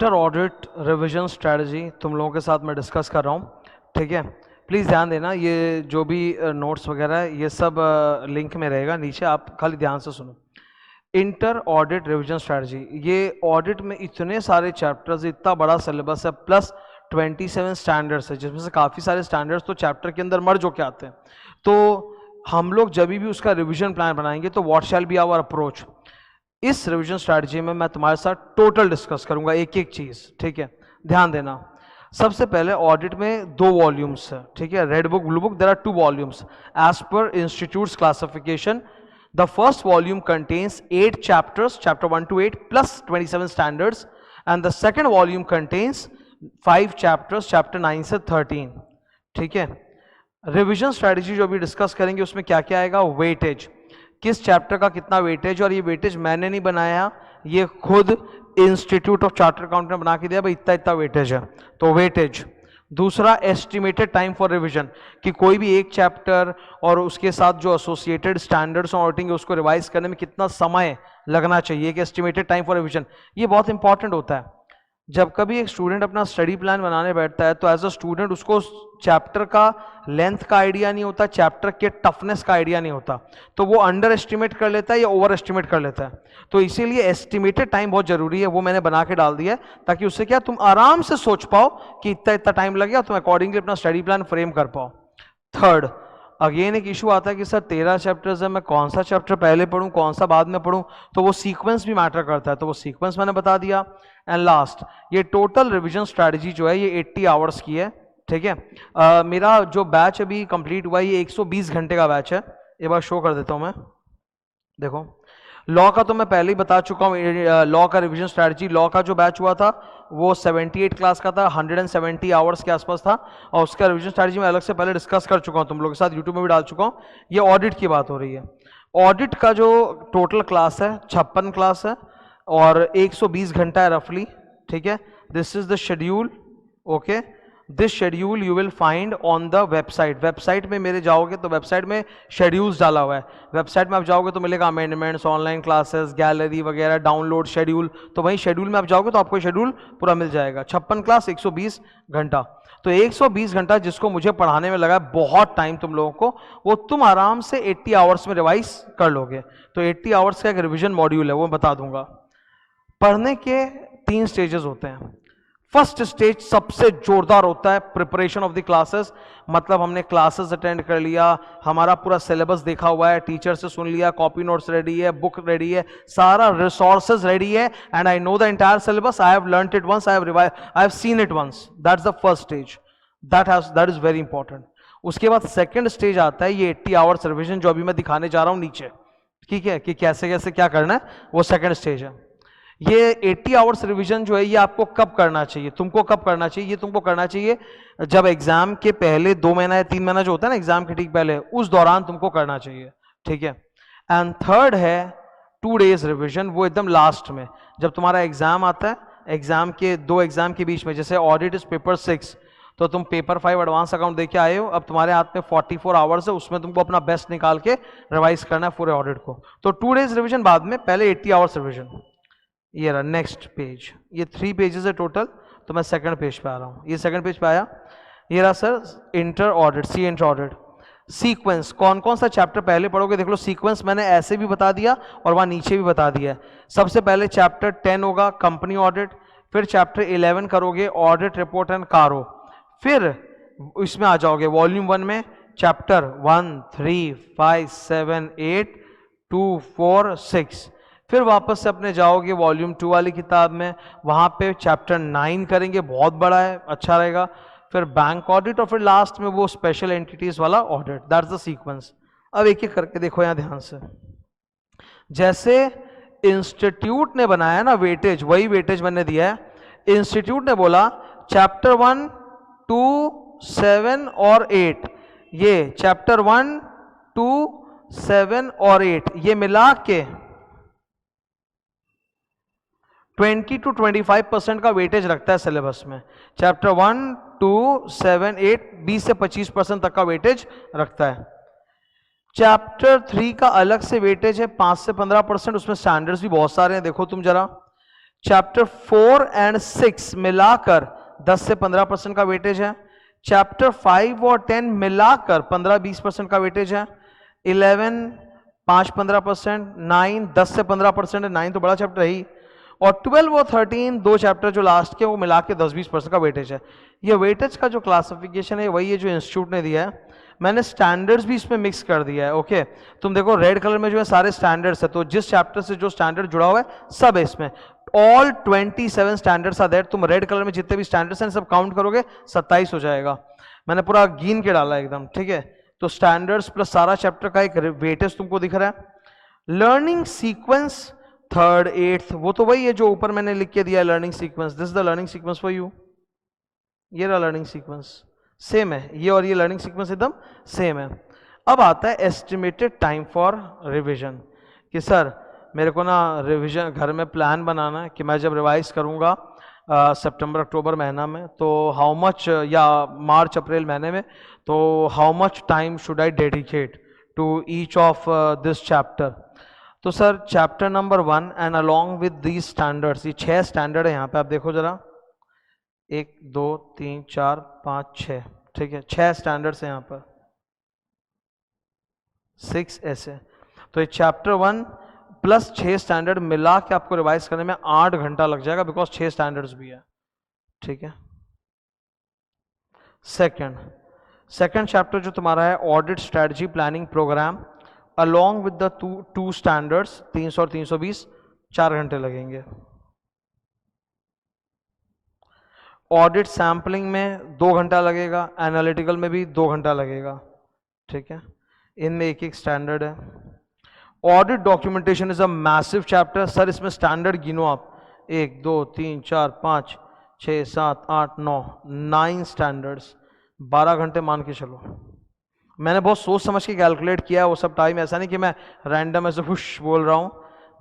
Inter audit revision strategy तुम लोगों के साथ मैं डिस्कस कर रहा हूँ, ठीक है। प्लीज़ ध्यान देना, ये जो भी नोट्स वगैरह है ये सब लिंक में रहेगा नीचे, आप खाली ध्यान से सुनो। इंटर ऑडिट रिविजन स्ट्रेटजी, ये ऑडिट में इतने सारे चैप्टर्स, इतना बड़ा सिलेबस है, प्लस 27 स्टैंडर्ड्स है, जिसमें से काफ़ी सारे स्टैंडर्ड्स तो चैप्टर के अंदर मर्ज होके आते हैं। तो हम लोग जब भी उसका रिविजन प्लान बनाएंगे तो what shall be our approach, इस रिविजन स्ट्रैटेजी में मैं तुम्हारे साथ टोटल डिस्कस करूंगा एक एक चीज, ठीक है। ध्यान देना, सबसे पहले ऑडिट में 2 वॉल्यूम्स है, ठीक है, red book blue book, there are 2 volumes as per institute's classification. The first volume contains 8 chapters, chapter 1 to 8 plus 27 standards, and the second volume contains 5 chapters, chapter 9 से 13, ठीक है। रिविजन स्ट्रैटेजी जो अभी discuss करेंगे उसमें क्या क्या आएगा, वेटेज, किस चैप्टर का कितना वेटेज, और ये वेटेज मैंने नहीं बनाया, ये खुद इंस्टीट्यूट ऑफ चार्टर्ड अकाउंटेंट ने बना के दिया, भाई इतना इतना वेटेज है, तो वेटेज। दूसरा, एस्टिमेटेड टाइम फॉर रिवीजन, कि कोई भी एक चैप्टर और उसके साथ जो एसोसिएटेड स्टैंडर्ड्स और ऑडिटिंग है उसको रिवाइज करने में कितना समय लगना चाहिए, कि एस्टिमेटेड टाइम फॉर रिवीजन, ये बहुत इंपॉर्टेंट होता है। जब कभी एक स्टूडेंट अपना स्टडी प्लान बनाने बैठता है तो एज अ स्टूडेंट उसको चैप्टर का लेंथ का आइडिया नहीं होता, चैप्टर के टफनेस का आइडिया नहीं होता, तो वो अंडर एस्टिमेट कर लेता है या ओवर एस्टिमेट कर लेता है। तो इसीलिए एस्टिमेटेड टाइम बहुत जरूरी है, वो मैंने बना के डाल दिया है, ताकि उससे क्या तुम आराम से सोच पाओ कि इतना इतना टाइम लगेगा, तुम अकॉर्डिंगली अपना स्टडी प्लान फ्रेम कर पाओ। थर्ड, अगेन एक इशू आता है कि सर 13 चैप्टर्स है, मैं कौन सा चैप्टर पहले पढ़ूं कौन सा बाद में पढ़ूं, तो वो सीक्वेंस भी मैटर करता है, तो वो सीक्वेंस मैंने बता दिया। एंड लास्ट, ये टोटल रिवीजन स्ट्रैटेजी जो है ये 80 आवर्स की है, ठीक है। मेरा जो बैच अभी कंप्लीट हुआ है ये 120 घंटे का बैच है, एक बार शो कर देता हूं मैं, देखो। लॉ का तो मैं पहले ही बता चुका हूँ, लॉ का रिवीजन स्ट्रैटेजी, लॉ का जो बैच हुआ था वो 78 क्लास का था, 170 आवर्स के आसपास था, और उसका रिवीजन स्ट्रैटेजी मैं अलग से पहले डिस्कस कर चुका हूँ, तुम लोगों के साथ यूट्यूब में भी डाल चुका हूँ। ये ऑडिट की बात हो रही है। ऑडिट का जो टोटल क्लास है 56 क्लास है और 120 घंटा है रफली, ठीक है। This is the schedule, okay. This schedule you will find on the website, website में मेरे जाओगे तो वेबसाइट में शेड्यूल्स डाला हुआ है, वेबसाइट में आप जाओगे तो मिलेगा अमेंडमेंट्स, ऑनलाइन क्लासेस, गैलरी वगैरह, डाउनलोड शेड्यूल, तो वहीं शेड्यूल में आप जाओगे तो आपको शेड्यूल पूरा मिल जाएगा। 56 क्लास 120 घंटा, तो 120 घंटा जिसको मुझे पढ़ाने में लगा बहुत टाइम तुम लोगों को, वो तुम आराम से 80 आवर्स में रिवाइज कर लोगे। तो 80 आवर्स का एक रिविजन मॉड्यूल है, वो बता दूंगा। पढ़ने के 3 स्टेजेस होते हैं। फर्स्ट स्टेज सबसे जोरदार होता है, प्रिपरेशन ऑफ द क्लासेस, मतलब हमने क्लासेस अटेंड कर लिया, हमारा पूरा सिलेबस देखा हुआ है, टीचर से सुन लिया, कॉपी नोट्स रेडी है, बुक रेडी है, सारा रिसोर्सेज रेडी है, and I know the entire syllabus, I have learned it once, I have seen it once, that's the first stage, that is very important. उसके बाद second stage आता है, ये 80 hours revision जो अभी मैं दिखाने जा रहा हूं नीचे, ठीक है, कि कैसे कैसे क्या करना है, वो सेकेंड स्टेज है। ये 80 आवर्स रिवीजन जो है ये आपको कब करना चाहिए, तुमको कब करना चाहिए, ये तुमको करना चाहिए जब एग्जाम के पहले 2 महीना या 3 महीना जो होता है ना एग्जाम के ठीक पहले, उस दौरान तुमको करना चाहिए, ठीक है। एंड थर्ड है 2 days रिवीजन, वो एकदम लास्ट में जब तुम्हारा एग्जाम आता है, एग्जाम के 2 एग्जाम के बीच में, जैसे ऑडिट इज पेपर 6, तो तुम पेपर 5 एडवांस अकाउंट देके आए हो, अब तुम्हारे हाथ में 44 आवर्स है, उसमें तुमको अपना बेस्ट निकाल के रिवाइज करना है पूरे ऑडिट को। तो 2 days रिविजन बाद में, पहले 80 आवर्स रिविजन। ये रहा नेक्स्ट पेज, ये 3 पेजेस है टोटल, तो मैं सेकंड पेज पे आ रहा हूँ, ये सेकंड पेज पे आया। ये रहा sir inter audit, C inter audit sequence, कौन कौन सा चैप्टर पहले पढ़ोगे देख लो, सीक्वेंस मैंने ऐसे भी बता दिया और वहाँ नीचे भी बता दिया है। सबसे पहले चैप्टर 10 होगा कंपनी ऑडिट, फिर चैप्टर 11 करोगे ऑडिट रिपोर्ट एंड कारो, फिर इसमें आ जाओगे वॉल्यूम 1 में चैप्टर 1, 3, 5, 7, 8, 2, 4, 6, फिर वापस से अपने जाओगे वॉल्यूम 2 वाली किताब में, वहां पे चैप्टर 9 करेंगे, बहुत बड़ा है, अच्छा रहेगा, फिर बैंक ऑडिट, और फिर लास्ट में वो स्पेशल एंटिटीज वाला ऑडिट, दैट्स द सीक्वेंस। अब एक एक करके देखो यहां ध्यान से, जैसे इंस्टीट्यूट ने बनाया ना वेटेज, वही वेटेज मैंने दिया है। इंस्टीट्यूट ने बोला चैप्टर 1, 2, 7 और 8, ये चैप्टर 1, 2, 7 और 8 ये मिला के 20 to 25% का वेटेज रखता है सिलेबस में। चैप्टर 1, 2, 7, 8 20 से 25% तक का वेटेज रखता है। चैप्टर 3 का अलग से वेटेज है 5 से 15%, उसमें स्टैंडर्ड्स भी बहुत सारे हैं, देखो तुम जरा। चैप्टर 4 एंड 6 मिलाकर 10 से 15% का वेटेज है। चैप्टर 5 और 10 मिलाकर 15-20% का वेटेज है। 11 5-15%, 9 10 से 15% है, 9 तो बड़ा चैप्टर है ही, और 12 और 13 दो चैप्टर जो लास्ट के वो मिला के 10-20% का वेटेज है। ये वेटेज का जो क्लासिफिकेशन है वही है जो इंस्टीट्यूट ने दिया है। मैंने स्टैंडर्ड्स भी इसमें मिक्स कर दिया है। ओके, तुम देखो रेड कलर में जो है सारे स्टैंडर्ड्स है, तो जिस चैप्टर से जो स्टैंडर्ड जुड़ा हुआ है सब है इसमें। All 27 standards are there. तुम रेड कलर में जितने भी स्टैंडर्ड्स हैं सब काउंट करोगे 27 हो जाएगा। मैंने पूरा गिन के डाला एकदम, ठीक है। तो स्टैंडर्ड्स प्लस सारा चैप्टर का एक वेटेज तुमको दिख रहा है। लर्निंग सीक्वेंस 3rd 8th वो तो वही है जो ऊपर मैंने लिख के दिया है, learning sequence. This is the learning sequence for you. ये रहा लर्निंग सीक्वेंस, सेम है ये और ये लर्निंग सीक्वेंस एकदम सेम है। अब आता है एस्टिमेटेड टाइम फॉर रिवीजन, कि सर मेरे को ना रिवीजन घर में प्लान बनाना है कि मैं जब रिवाइज करूंगा सितंबर अक्टूबर महीना में, तो हाउ मच, या मार्च अप्रैल महीने में, तो how much time should I dedicate to each of this chapter. तो sir chapter number 1 and along with these standards, ये 6 स्टैंडर्ड है यहाँ पे, आप देखो जरा, 1 2 3 4 5 6, ठीक है, 6 स्टैंडर्ड्स है यहाँ पर, 6 ऐसे। तो ये चैप्टर 1 प्लस 6 स्टैंडर्ड मिला के आपको रिवाइज करने में 8 घंटा लग जाएगा, बिकॉज 6 स्टैंडर्ड्स भी है, ठीक है। सेकंड चैप्टर जो तुम्हारा है audit strategy planning programme, along with the two standards 300 और 320, 4 घंटे लगेंगे। ऑडिट सैम्पलिंग में 2 घंटा लगेगा, एनालिटिकल में भी 2 घंटा लगेगा, ठीक है। इनमें एक एक स्टैंडर्ड है। Audit documentation is a massive chapter. Sir इसमें स्टैंडर्ड गिनो आप, 1 2 3 4 5 6 7 8 9, 9 स्टैंडर्ड्स, 12 घंटे मान के चलो। मैंने बहुत सोच समझ के कैलकुलेट किया है वो सब टाइम, ऐसा नहीं कि मैं रैंडम ऐसे खुश बोल रहा हूँ,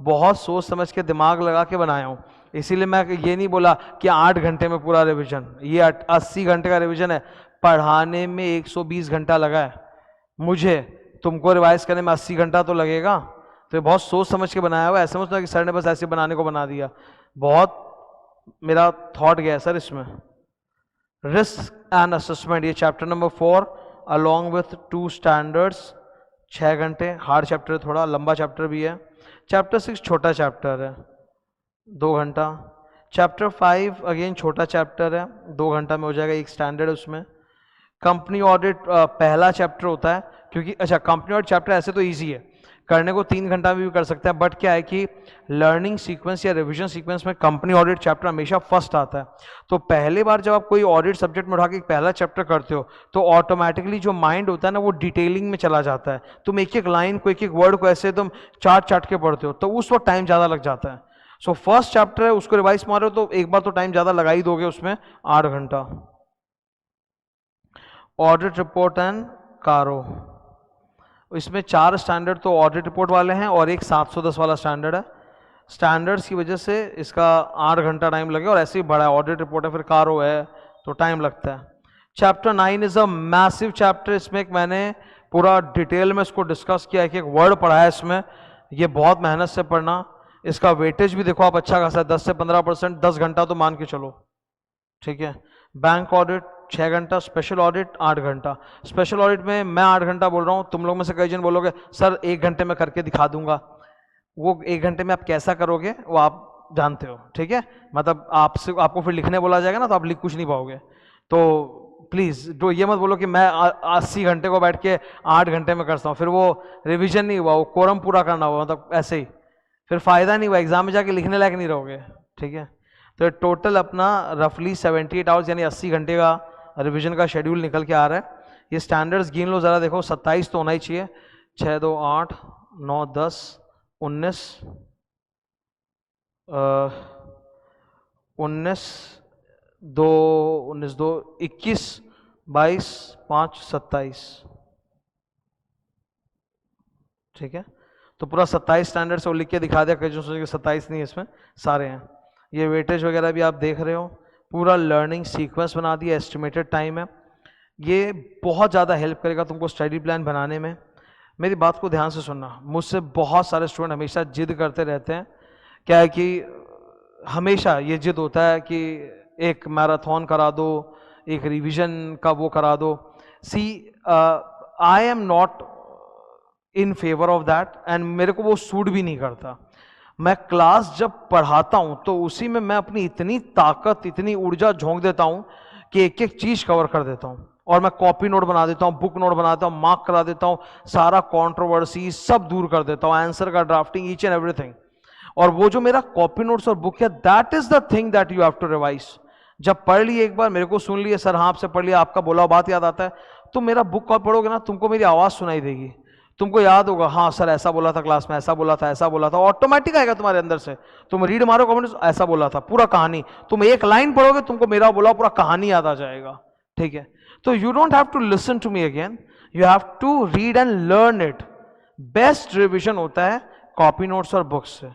बहुत सोच समझ के दिमाग लगा के बनाया हूँ। इसीलिए मैं ये नहीं बोला कि 8 घंटे में पूरा रिवीजन, ये 80 घंटे का रिवीजन है। पढ़ाने में 120 घंटा लगा है मुझे, तुमको रिवाइज करने में 80 घंटा तो लगेगा। तो ये बहुत सोच समझ के बनाया हुआ, ऐसे समझना कि सर ने बस ऐसे बनाने को बना दिया, बहुत मेरा थॉट गया सर इसमें। रिस्क एंड असेसमेंट, ये chapter number 4 along with 2 standards, 6 घंटे, हार्ड चैप्टर, थोड़ा लंबा चैप्टर भी है। चैप्टर 6 छोटा चैप्टर है, 2 घंटा। चैप्टर 5 अगेन छोटा चैप्टर है, 2 घंटा में हो जाएगा, एक स्टैंडर्ड उसमें। कंपनी ऑडिट पहला चैप्टर होता है, क्योंकि अच्छा कंपनी ऑडिट चैप्टर ऐसे तो इजी है, करने को 3 घंटा में भी कर सकते हैं, बट क्या है कि लर्निंग सीक्वेंस या रिवीजन सीक्वेंस में कंपनी ऑडिट चैप्टर हमेशा फर्स्ट आता है। तो पहली बार जब आप कोई ऑडिट सब्जेक्ट में उठा के पहला चैप्टर करते हो तो ऑटोमेटिकली जो माइंड होता है ना वो डिटेलिंग में चला जाता है। तुम एक एक लाइन को, एक एक वर्ड को ऐसे तुम चाट चाट के पढ़ते हो, तो उस वक्त टाइम ज़्यादा लग जाता है। सो फर्स्ट चैप्टर है, उसको रिवाइज मारो तो एक बार तो टाइम ज़्यादा लगा ही दोगे उसमें, 8 घंटा। ऑडिट रिपोर्ट एंड कारो, इसमें 4 स्टैंडर्ड तो ऑडिट रिपोर्ट वाले हैं और एक 710 वाला स्टैंडर्ड है। स्टैंडर्ड्स की वजह से इसका 8 घंटा टाइम लगे, और ऐसे ही बड़ा है, ऑडिट रिपोर्ट है फिर कारो है तो टाइम लगता है। Chapter 9 is a massive chapter, इसमें मैंने पूरा डिटेल में इसको डिस्कस किया, एक एक वर्ड पढ़ा है इसमें, ये बहुत मेहनत से पढ़ना। इसका वेटेज भी देखो आप अच्छा खासा, 10 से 15%, 10 घंटा तो मान के चलो, ठीक है। बैंक ऑडिट 6 घंटा, स्पेशल ऑडिट 8 घंटा। स्पेशल ऑडिट में मैं 8 घंटा बोल रहा हूँ, तुम लोग में से कई जन बोलोगे सर 1 घंटे में करके दिखा दूंगा। वो 1 घंटे में आप कैसा करोगे वो आप जानते हो, ठीक है। मतलब आपको फिर लिखने बोला जाएगा ना तो आप लिख कुछ नहीं पाओगे। तो प्लीज़ तो ये मत बोलो कि मैं 80 घंटे को बैठ के 8 घंटे में करता हूँ, फिर वो रिविजन नहीं हुआ, वो कोरम पूरा करना हुआ, मतलब ऐसे ही फिर फ़ायदा नहीं हुआ, एग्जाम में जाके लिखने लायक नहीं रहोगे, ठीक है। तो टोटल अपना रफली 78 आवर्स यानी 80 घंटे का रिवीजन का शेड्यूल निकल के आ रहा है। ये स्टैंडर्ड्स गिन लो ज़रा, देखो 27 तो होना ही चाहिए, 6 2 8 9 10 19 19 2 19 2 21 22 5 27, ठीक है। तो पूरा 27 स्टैंडर्ड से वो लिख के दिखा दिया, कई जो सोचे कि 27 नहीं है, इसमें सारे हैं। ये वेटेज वगैरह भी आप देख रहे हो, पूरा लर्निंग सीक्वेंस बना दिया, एस्टिमेटेड टाइम है। ये बहुत ज़्यादा हेल्प करेगा तुमको स्टडी प्लान बनाने में। मेरी बात को ध्यान से सुनना, मुझसे बहुत सारे स्टूडेंट हमेशा जिद करते रहते हैं, क्या है कि हमेशा ये जिद होता है कि एक मैराथन करा दो, एक रिवीजन का वो करा दो. See I am not in favour of that and मेरे को वो सूट भी नहीं करता. मैं क्लास जब पढ़ाता हूं तो उसी में मैं अपनी इतनी ताकत, इतनी ऊर्जा झोंक देता हूं कि एक एक चीज कवर कर देता हूं. और मैं कॉपी नोट बना देता हूं, बुक नोट बना देता हूं, मार्क करा देता हूं, सारा कंट्रोवर्सी सब दूर कर देता हूं, आंसर का ड्राफ्टिंग, ईच एंड एवरीथिंग. और वो जो मेरा कॉपी नोट्स और बुक है, that is the thing that you have to revise. जब पढ़ लिए एक बार, मेरे को सुन लिए, सर हाँ आपसे पढ़ लिया, आपका बोला बात याद आता है, तो मेरा बुक कॉपी पढ़ोगे ना, तुमको मेरी आवाज सुनाई देगी, तुमको याद होगा, हाँ सर ऐसा बोला था क्लास में, ऐसा बोला था, ऐसा बोला था, ऑटोमेटिक आएगा तुम्हारे अंदर से. तुम रीड मारो कमेंट, ऐसा बोला था, पूरा कहानी. तुम एक लाइन पढ़ोगे, तुमको मेरा बोला पूरा कहानी याद आ जाएगा. ठीक है, तो you don't have to listen to me again, you have to read and learn it. Best revision होता है कॉपी नोट्स और बुक्स से,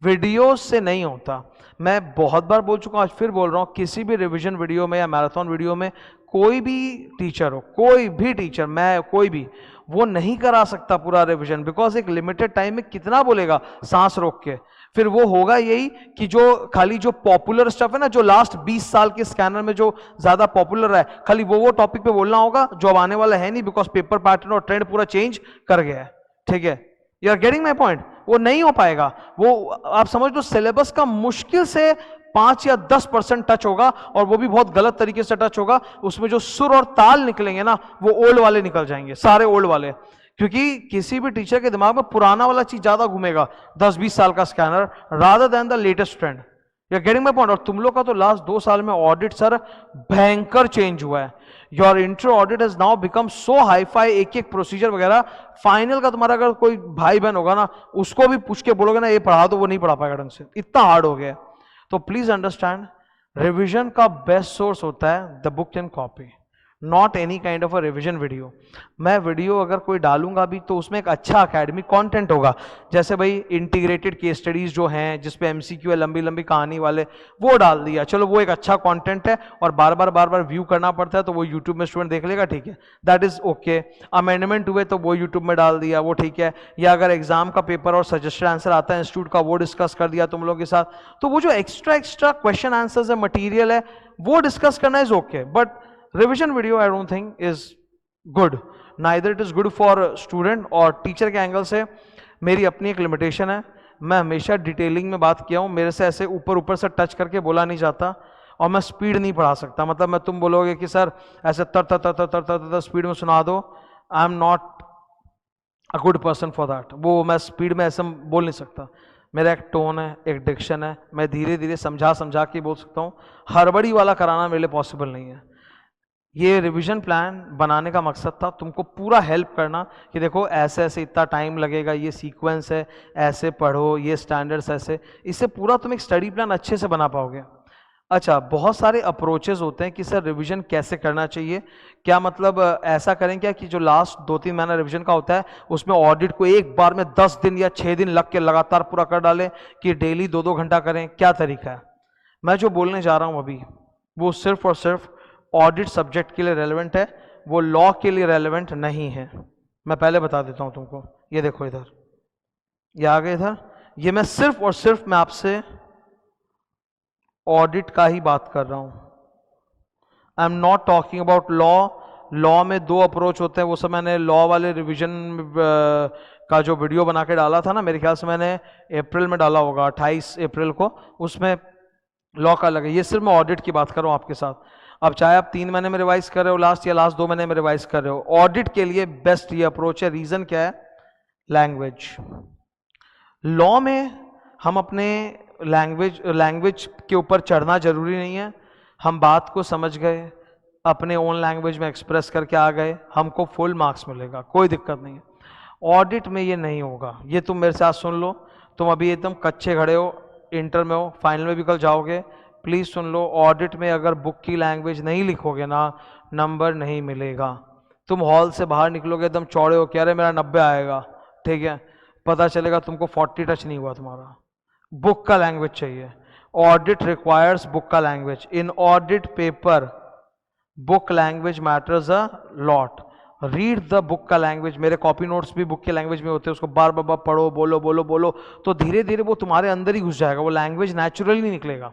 वीडियोस से नहीं होता. मैं बहुत बार बोल चुका हूं, आज फिर बोल रहा हूं, किसी भी रिवीजन वीडियो में या मैराथन वीडियो में कोई भी टीचर हो, कोई भी टीचर, मैं कोई भी, वो नहीं करा सकता पूरा रिवीजन. बिकॉज एक लिमिटेड टाइम में कितना बोलेगा सांस रोक के. फिर वो होगा यही कि जो खाली जो पॉपुलर स्टफ है ना, जो लास्ट 20 साल के स्कैनर में जो ज्यादा पॉपुलर है, खाली वो टॉपिक पे बोलना होगा जो अब आने वाला है नहीं, बिकॉज पेपर पैटर्न और ट्रेंड पूरा चेंज कर गया है. ठीक है, you are getting my point. वो नहीं हो पाएगा. वो आप समझ लो सिलेबस का मुश्किल से 5 या 10% टच होगा, और वो भी बहुत गलत तरीके से टच होगा. उसमें जो सुर और ताल निकलेंगे ना, वो ओल्ड वाले निकल जाएंगे, सारे ओल्ड वाले. क्योंकि किसी भी टीचर के दिमाग में पुराना वाला चीज ज्यादा घूमेगा, 10-20 साल का scanner, rather than the latest trend. You are getting my point. और तुम लोग का तो लास्ट 2 साल में ऑडिट सर भयंकर चेंज हुआ है. Your intro audit has now become so hi fi, एक एक प्रोसीजर वगैरह. फाइनल का तुम्हारा अगर कोई भाई बहन होगा ना, उसको भी पूछ के बोलोगे ना ये पढ़ा दो, वो नहीं पढ़ा पाएगा ढंग से, इतना हार्ड हो गया. तो प्लीज अंडरस्टैंड, रिविजन का बेस्ट सोर्स होता है the book and copy, not any kind of a revision video. मैं वीडियो अगर कोई डालूंगा भी तो उसमें एक अच्छा अकेडमिक कंटेंट होगा. जैसे भाई इंटीग्रेटेड केस स्टडीज जो हैं, जिसपे एमसीक्यू है, लंबी लंबी कहानी वाले, वो डाल दिया, चलो वो एक अच्छा कंटेंट है, और बार बार व्यू करना पड़ता है, तो वो यूट्यूब में स्टूडेंट देख लेगा, ठीक है, दैट इज ओके. अमेंडमेंट हुए तो वो यूट्यूब में डाल दिया, वो ठीक है. या अगर एग्जाम का पेपर और सजेस्टेड आंसर आता है इंस्टीट्यूट का, वो डिस्कस कर दिया तुम लोग के साथ. तो वो जो एक्स्ट्रा क्वेश्चन आंसर है, मटीरियल है, वो डिस्कस करना is okay. But revision video I don't think is good, neither it is good for student और टीचर के एंगल से. मेरी अपनी एक लिमिटेशन है, मैं हमेशा डिटेलिंग में बात किया हूँ, मेरे से ऐसे ऊपर से टच करके बोला नहीं जाता, और मैं स्पीड नहीं पढ़ा सकता. मतलब मैं, तुम बोलोगे कि सर ऐसे तर स्पीड में सुना दो, आई am not a good person for that. वो मैं स्पीड में ऐसे बोल नहीं सकता. मेरा एक टोन है, एक डिक्शन है, मैं धीरे धीरे समझा के बोल सकता हूँ. हड़बड़ी वाला कराना मेरे लिए पॉसिबल नहीं है. ये रिवीजन प्लान बनाने का मकसद था तुमको पूरा हेल्प करना कि देखो ऐसे ऐसे इतना टाइम लगेगा, ये सीक्वेंस है, ऐसे पढ़ो, ये स्टैंडर्ड्स ऐसे, इससे पूरा तुम एक स्टडी प्लान अच्छे से बना पाओगे. अच्छा, बहुत सारे अप्रोचेस होते हैं कि सर रिवीजन कैसे करना चाहिए. क्या मतलब ऐसा करें क्या कि जो लास्ट 2-3 महीना रिवीजन का होता है, उसमें ऑडिट को एक बार में 10 दिन या 6 दिन लग के लगातार पूरा कर डालें, कि डेली 2-2 घंटा करें, क्या तरीका है. मैं जो बोलने जा रहा हूँ अभी, वो सिर्फ और सिर्फ ऑडिट सब्जेक्ट के लिए रेलेवेंट है, वो लॉ के लिए रेलेवेंट नहीं है. मैं पहले बता देता हूं तुमको. ये देखो इधर, ये आ गए इधर, ये मैं सिर्फ और सिर्फ मैं आपसे ऑडिट का ही बात कर रहा हूं. आई am not talking about law. Law में 2 अप्रोच होते हैं, वो सब मैंने लॉ वाले रिवीजन का जो वीडियो बना के डाला था ना, मेरे ख्याल से मैंने अप्रैल में डाला होगा, 28 अप्रैल को, उसमें लॉ का अलग है. ये सिर्फ मैं ऑडिट की बात कर रहा हूं आपके साथ. अब चाहे आप 3 महीने में रिवाइज कर रहे हो लास्ट, या लास्ट 2 महीने में रिवाइज कर रहे हो, ऑडिट के लिए बेस्ट ये अप्रोच है. रीजन क्या है? लैंग्वेज. लॉ में हम अपने लैंग्वेज के ऊपर चढ़ना जरूरी नहीं है. हम बात को समझ गए, अपने ओन लैंग्वेज में एक्सप्रेस करके आ गए, हमको फुल मार्क्स मिलेगा, कोई दिक्कत नहीं है. ऑडिट में ये नहीं होगा. ये तुम मेरे साथ सुन लो, तुम अभी एकदम कच्चे खड़े हो, इंटर में हो, फाइनल में भी कल जाओगे, प्लीज सुन लो. ऑडिट में अगर बुक की लैंग्वेज नहीं लिखोगे ना, नंबर नहीं मिलेगा. तुम हॉल से बाहर निकलोगे एकदम चौड़े हो, कह रहे मेरा 90 आएगा, ठीक है, पता चलेगा तुमको 40 टच नहीं हुआ तुम्हारा. बुक का लैंग्वेज चाहिए. ऑडिट रिक्वायर्स बुक का language. In audit paper book language matters a lot. Read the book का लैंग्वेज, मेरे कॉपी नोट्स भी बुक के लैंग्वेज में होते हैं, उसको बार बार पढ़ो, बोलो बोलो बोलो, तो धीरे धीरे वो तुम्हारे अंदर ही घुस जाएगा, वो लैंग्वेज नेचुरली निकलेगा।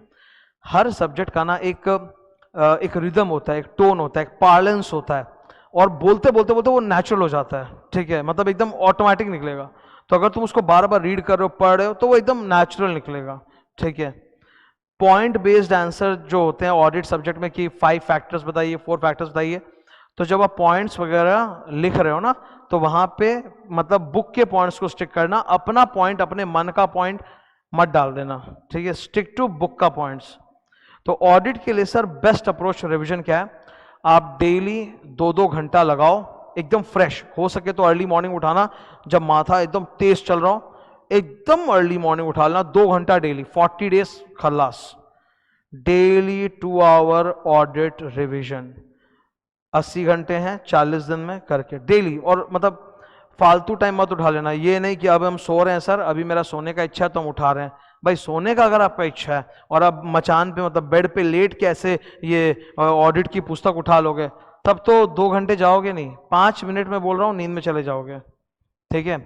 हर सब्जेक्ट का ना एक रिदम होता है, एक टोन होता है, एक पार्लेंस होता है, और बोलते बोलते बोलते वो नेचुरल हो जाता है, ठीक है, मतलब एकदम ऑटोमेटिक निकलेगा। तो अगर तुम उसको बार बार रीड कर रहे हो, पढ़ रहे हो, तो वो एकदम नेचुरल निकलेगा, ठीक है। पॉइंट बेस्ड आंसर जो होते हैं ऑडिट सब्जेक्ट में कि 5 फैक्टर्स बताइए, 4 फैक्टर्स बताइए, तो जब आप पॉइंट्स वगैरह लिख रहे हो ना, तो वहां पे मतलब बुक के पॉइंट्स को स्टिक करना, अपना पॉइंट, अपने मन का पॉइंट मत डाल देना, ठीक है, स्टिक टू बुक का पॉइंट्स। तो ऑडिट के लिए सर बेस्ट अप्रोच रिवीजन क्या है, आप डेली 2-2 घंटा लगाओ, एकदम फ्रेश, हो सके तो अर्ली मॉर्निंग उठाना, जब माथा एकदम तेज चल रहा हो, एकदम अर्ली मॉर्निंग उठा लेना, 2 घंटा डेली, 40 डेज खल्लास, डेली 2 आवर ऑडिट रिवीजन, 80 घंटे हैं 40 दिन में करके डेली। और मतलब फालतू टाइम मत उठा लेना, ये नहीं कि अब हम सो रहे हैं सर, अभी मेरा सोने का इच्छा है तो हम उठा रहे हैं, भाई सोने का अगर आपका इच्छा है और आप मचान पे मतलब बेड पे लेट के ऐसे ये ऑडिट की पुस्तक उठा लोगे, तब तो 2 घंटे जाओगे नहीं, 5 मिनट में बोल रहा हूँ नींद में चले जाओगे, ठीक है।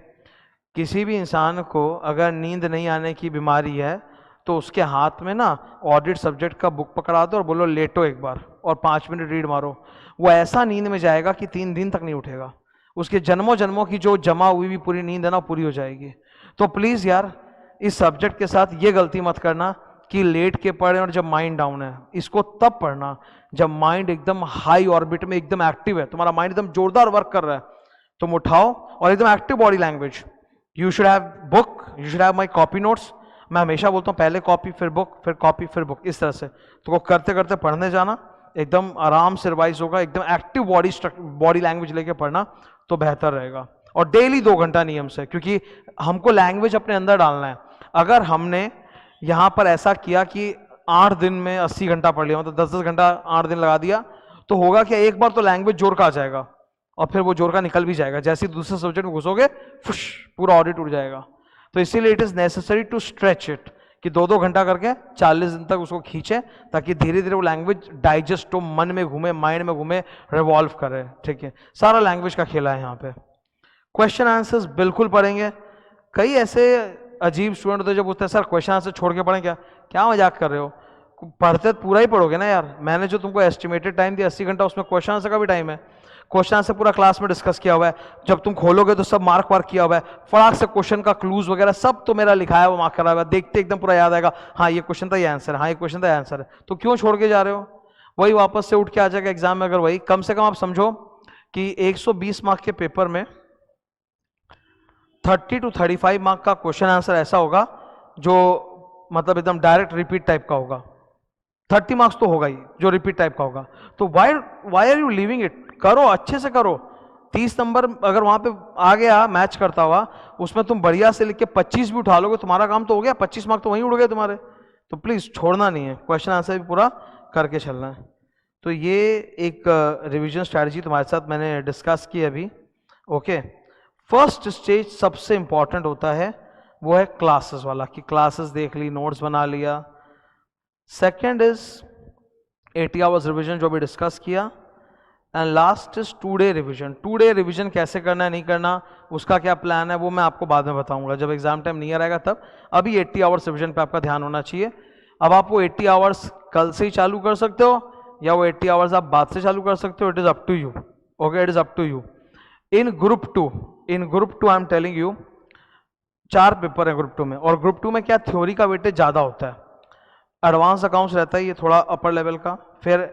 किसी भी इंसान को अगर नींद नहीं आने की बीमारी है, तो उसके हाथ में ना ऑडिट सब्जेक्ट का बुक पकड़ा दो और बोलो लेटो एक बार और 5 मिनट रीड मारो, वो ऐसा नींद में जाएगा कि 3 दिन तक नहीं उठेगा, उसके जन्मों जन्मों की जो जमा हुई भी पूरी नींद है ना, पूरी हो जाएगी। तो प्लीज यार इस सब्जेक्ट के साथ ये गलती मत करना कि लेट के पढ़े और जब माइंड डाउन है, इसको तब पढ़ना जब माइंड एकदम हाई ऑर्बिट में एकदम एक्टिव है, तुम्हारा माइंड एकदम जोरदार वर्क कर रहा है, तुम उठाओ और एकदम active body language, you should have book, you should have my copy notes. मैं हमेशा बोलता हूँ पहले कॉपी फिर बुक, फिर कॉपी फिर बुक, इस तरह से तो करते करते पढ़ने जाना, एकदम आराम से रिवाइज होगा, एकदम एक्टिव बॉडी लैंग्वेज लेके पढ़ना तो बेहतर रहेगा। और डेली 2 घंटा नियम से, क्योंकि हमको लैंग्वेज अपने अंदर डालना है। अगर हमने यहाँ पर ऐसा किया कि 8 दिन में 80 घंटा पढ़ लिया, मतलब 10-10 घंटा 8 दिन लगा दिया, तो होगा क्या, एक बार तो लैंग्वेज जोर का आ जाएगा और फिर वो जोर का निकल भी जाएगा, जैसे ही दूसरे सब्जेक्ट में घुसोगे फुश पूरा ऑडिट उड़ जाएगा। तो इसीलिए it is necessary to stretch it, कि 2-2 घंटा करके 40 दिन तक उसको खींचे, ताकि धीरे धीरे वो लैंग्वेज डाइजेस्ट हो, मन में घूमे, माइंड में घूमे, रिवॉल्व करे, ठीक है। सारा लैंग्वेज का खेला है यहाँ पे। क्वेश्चन आंसर्स बिल्कुल पढ़ेंगे। कई ऐसे अजीब स्टूडेंट होते हैं जो पूछते हैं सर क्वेश्चन आंसर छोड़ के पढ़ें क्या, क्या मजाक कर रहे हो, पढ़ते तो पूरा ही पढ़ोगे ना यार, मैंने जो तुमको एस्टिमेटेड टाइम दिया 80 घंटा, उसमें क्वेश्चन आंसर का भी टाइम है, क्वेश्चन आंसर पूरा क्लास में डिस्कस किया हुआ है, जब तुम खोलोगे तो सब मार्क वार्क किया हुआ है, फटाक से क्वेश्चन का क्लूज वगैरह सब तो मेरा लिखा है, वो मार्क करा हुआ है, देखते एकदम पूरा याद आएगा, हाँ ये क्वेश्चन था ये आंसर है, हाँ ये क्वेश्चन था ये आंसर है, तो क्यों छोड़ के जा रहे हो, वही वापस से उठ के आ जाएगा एग्जाम में। अगर वही कम से कम आप समझो कि 120 मार्क के पेपर में 30 to 35 मार्क का क्वेश्चन आंसर ऐसा होगा जो मतलब एकदम डायरेक्ट रिपीट टाइप का होगा, 30 मार्क्स तो होगा ही जो रिपीट टाइप का होगा। तो why are you leaving it, करो अच्छे से करो। 30 नंबर अगर वहां पे आ गया मैच करता हुआ, उसमें तुम बढ़िया से लिख के 25 भी उठा लोगे, तुम्हारा काम तो हो गया, 25 मार्क तो वहीं उड़ गए तुम्हारे। तो प्लीज छोड़ना नहीं है, क्वेश्चन आंसर भी पूरा करके चलना है। तो ये एक रिवीजन स्ट्रैटेजी तुम्हारे साथ मैंने डिस्कस की अभी, ओके। फर्स्ट स्टेज सबसे इंपॉर्टेंट होता है, वो है क्लासेस वाला, कि क्लासेस देख ली, नोट्स बना लिया। सेकेंड इज 80 आवर्स रिविजन जो भी डिस्कस किया, and last is 2 day revision. 2 day revision कैसे करना है नहीं करना, उसका क्या प्लान है वो मैं आपको बाद में बताऊंगा जब एग्जाम टाइम नियर आएगा तब। अभी 80 आवर्स रिविजन पे आपका ध्यान होना चाहिए। अब आप वो 80 आवर्स कल से ही चालू कर सकते हो, या वो 80 आवर्स आप बाद से चालू कर सकते हो, it is up to you, okay, it is up to you. In group two I am telling you, 4 paper है ग्रुप 2 में, और ग्रुप 2 में क्या थ्योरी का वेटेज ज्यादा होता है, एडवांस अकाउंट्स रहता है ये थोड़ा अपर लेवल का, फिर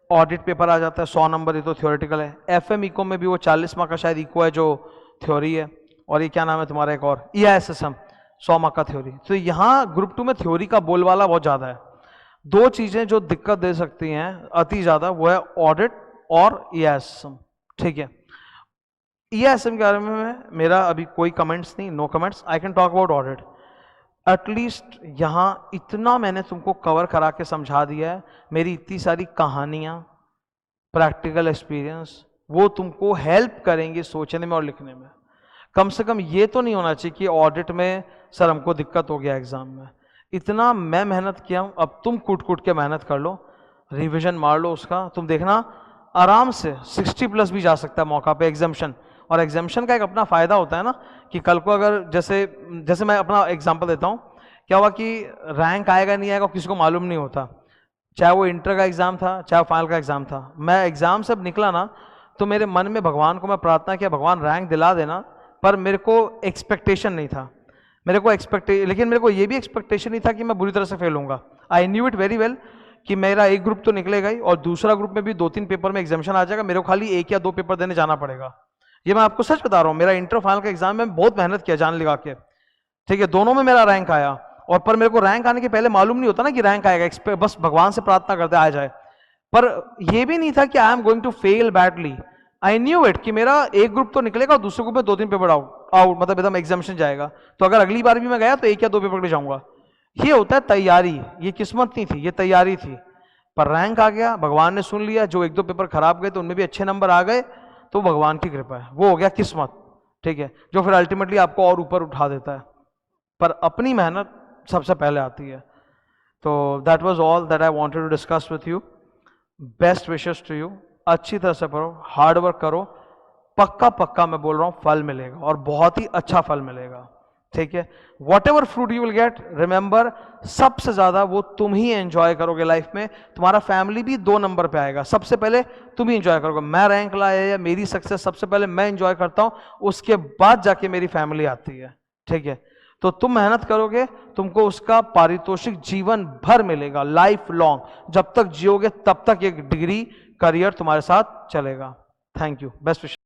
ऑडिट पेपर आ जाता है 100 नंबर, ये तो थ्योरेटिकल है। एफएम इको में भी वो 40 मार्क का शायद इको है जो थ्योरी है, और ये क्या नाम है तुम्हारा एक और EISSM 100 मार्क का थ्योरी। तो यहाँ ग्रुप 2 में थ्योरी का बोलबाला बहुत ज्यादा है। 2 चीजें जो दिक्कत दे सकती हैं अति ज्यादा, वो है ऑडिट और EISSM, ठीक है। EISSM के बारे में मेरा अभी कोई कमेंट्स नहीं, no comments, I can talk about audit. At least यहाँ इतना मैंने तुमको कवर करा के समझा दिया है, मेरी इतनी सारी कहानियाँ, प्रैक्टिकल एक्सपीरियंस, वो तुमको हेल्प करेंगे सोचने में और लिखने में। कम से कम ये तो नहीं होना चाहिए कि ऑडिट में सर हमको दिक्कत हो गया एग्जाम में, इतना मैं मेहनत किया हूँ, अब तुम कूट कूट के मेहनत कर लो, रिविजन मार लो उसका, तुम देखना आराम से 60+ भी जा सकता है मौका पे एग्जाम्शन। और एग्जाम्शन का एक अपना फायदा होता है ना कि कल को अगर जैसे जैसे मैं अपना एग्जांपल देता हूँ, क्या हुआ कि रैंक आएगा नहीं आएगा किसी को मालूम नहीं होता, चाहे वो इंटर का एग्जाम था चाहे फाइनल का एग्जाम था। मैं एग्जाम से निकला ना तो मेरे मन में भगवान को मैं प्रार्थना किया, भगवान रैंक दिला देना, पर मेरे को एक्सपेक्टेशन नहीं था, लेकिन मेरे को ये भी एक्सपेक्टेशन नहीं था कि मैं बुरी तरह से फेल होऊंगा। आई न्यू इट वेरी वेल कि मेरा एक ग्रुप तो निकलेगा ही और दूसरा ग्रुप में भी 2-3 पेपर में एग्जामिशन आ जाएगा, मेरे को खाली 1 या 2 पेपर देने जाना पड़ेगा। ये मैं आपको सच बता रहा हूँ, मेरा इंटर फाइनल का एग्जाम में बहुत मेहनत किया जान लगा के, ठीक है, दोनों में मेरा रैंक आया। और पर मेरे को रैंक आने के पहले मालूम नहीं होता ना कि रैंक आएगा, बस भगवान से प्रार्थना करते आ जाए। पर यह भी नहीं था कि I am going to fail badly. I knew it कि मेरा एक ग्रुप तो निकलेगा और दूसरे ग्रुप में 2-3 पेपर आउट मतलब एकदम एग्जामिशन जाएगा, तो अगर अगली बार भी मैं गया तो 1 या 2 पेपर ले जाऊंगा। ये होता है तैयारी, ये किस्मत नहीं थी, ये तैयारी थी। पर रैंक आ गया, भगवान ने सुन लिया, जो 1-2 पेपर खराब गए तो उनमें भी अच्छे नंबर आ गए, तो भगवान की कृपा है, वो हो गया किस्मत, ठीक है, जो फिर अल्टीमेटली आपको और ऊपर उठा देता है। पर अपनी मेहनत सबसे पहले आती है। तो that was all that I wanted to discuss with you. Best wishes to you, अच्छी तरह से पढ़ो, हार्ड वर्क करो, पक्का पक्का मैं बोल रहा हूं फल मिलेगा और बहुत ही अच्छा फल मिलेगा, ठीक है। What ever fruit you will get, remember सबसे ज्यादा वो तुम ही एंजॉय करोगे लाइफ में, तुम्हारा फैमिली भी 2 नंबर पे आएगा, सबसे पहले तुम ही एंजॉय करोगे। मैं रैंक लाया या मेरी सक्सेस सबसे पहले मैं एंजॉय करता हूं, उसके बाद जाके मेरी फैमिली आती है, ठीक है। तो तुम मेहनत करोगे, तुमको उसका पारितोषिक जीवन भर मिलेगा, लाइफ लॉन्ग, जब तक जियोगे तब तक एक डिग्री करियर तुम्हारे साथ चलेगा। Thank you, best wishes.